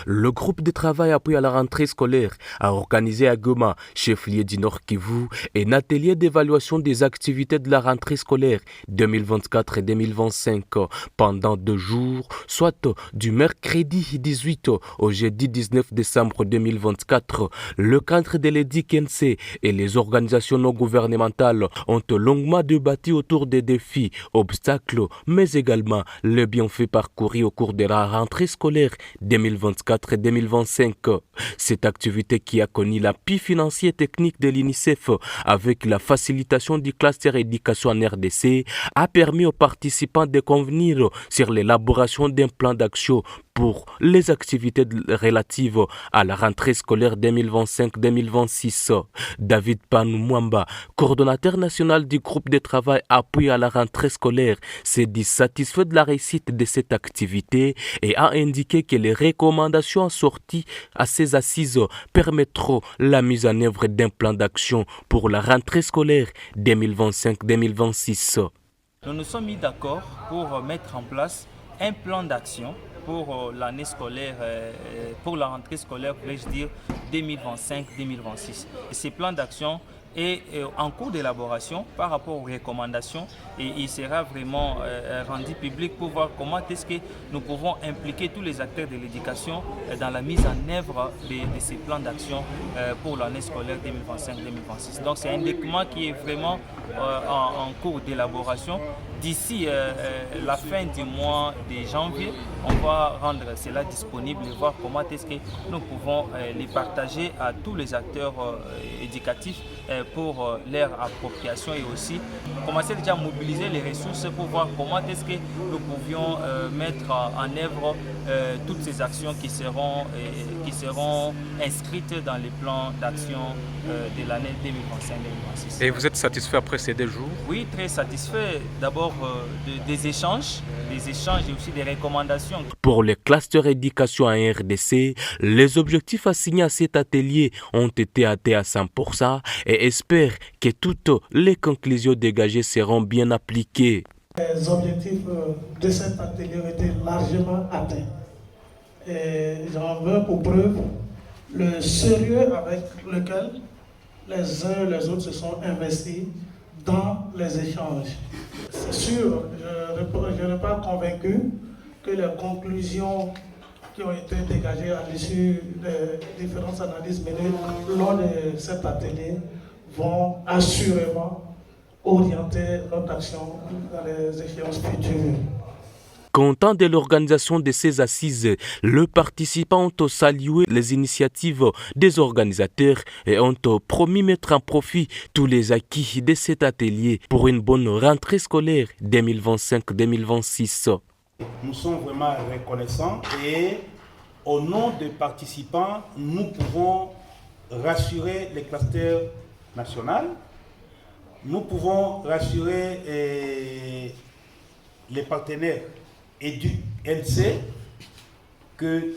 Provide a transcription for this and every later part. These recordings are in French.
Le groupe de travail appui à la rentrée scolaire a organisé à Goma, chef-lieu du Nord Kivu, un atelier d'évaluation des activités de la rentrée scolaire 2024 et 2025 pendant 2 jours, soit du mercredi 18 au jeudi 19 décembre 2024. Le cadre de l'EDIC-NC et les organisations non gouvernementales ont longuement débattu autour des défis, obstacles, mais également les bienfaits parcourus au cours de la rentrée scolaire 2024 et 2025. Cette activité qui a connu l'appui financier et technique de l'UNICEF avec la facilitation du cluster éducation en RDC a permis aux participants de convenir sur l'élaboration d'un plan d'action pour les activités relatives à la rentrée scolaire 2025-2026. David Panoumwamba, coordonnateur national du groupe de travail appui à la rentrée scolaire, s'est dit satisfait de la réussite de cette activité et a indiqué que les recommandations assorties à ces assises permettront la mise en œuvre d'un plan d'action pour la rentrée scolaire 2025-2026. Nous nous sommes mis d'accord pour mettre en place un plan d'action pour l'année scolaire, pour la rentrée scolaire, pourrais-je dire, 2025-2026. Et ces plans d'action est en cours d'élaboration par rapport aux recommandations et il sera vraiment rendu public pour voir comment est-ce que nous pouvons impliquer tous les acteurs de l'éducation dans la mise en œuvre de ces plans d'action pour l'année scolaire 2025-2026. Donc c'est un document qui est vraiment en cours d'élaboration. D'ici la fin du mois de janvier, on va rendre cela disponible et voir comment est-ce que nous pouvons les partager à tous les acteurs éducatifs pour leur appropriation et aussi commencer déjà à mobiliser les ressources pour voir comment est-ce que nous pouvions mettre en œuvre toutes ces actions qui seront inscrites dans les plans d'action de l'année 2025-2026. Et vous êtes satisfait après ces 2 jours? Oui, très satisfait. D'abord des échanges et aussi des recommandations. Pour les clusters éducation en RDC, les objectifs assignés à cet atelier ont été atteints à 100% et espèrent que toutes les conclusions dégagées seront bien appliquées. Les objectifs de cet atelier ont été largement atteints. Et j'en veux pour preuve le sérieux avec lequel les uns et les autres se sont investis dans les échanges. C'est sûr, je n'ai pas convaincu que les conclusions qui ont été dégagées à l'issue des différentes analyses menées lors de cet atelier vont assurément orienter notre action dans les échéances futures. Content de l'organisation de ces assises, les participants ont salué les initiatives des organisateurs et ont promis mettre en profit tous les acquis de cet atelier pour une bonne rentrée scolaire 2025-2026. Nous sommes vraiment reconnaissants et au nom des participants, nous pouvons rassurer les clusters nationaux, nous pouvons rassurer les partenaires EDIC-NC que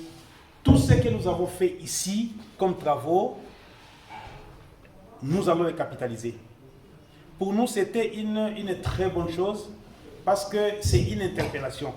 tout ce que nous avons fait ici comme travaux, nous allons les capitaliser. Pour nous, c'était une très bonne chose parce que c'est une interpellation.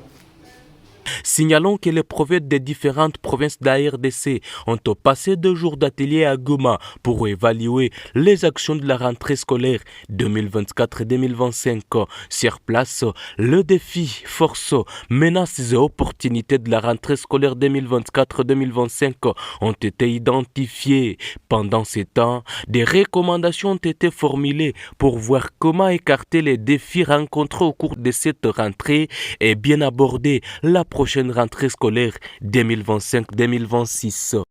Signalons que les prophètes des différentes provinces d'ARDC ont passé 2 jours d'atelier à Goma pour évaluer les actions de la rentrée scolaire 2024 et 2025. Sur place, le défi, force, menaces et opportunités de la rentrée scolaire 2024-2025 ont été identifiés. Pendant ces temps, des recommandations ont été formulées pour voir comment écarter les défis rencontrés au cours de cette rentrée et bien aborder la prochaine rentrée scolaire 2025-2026.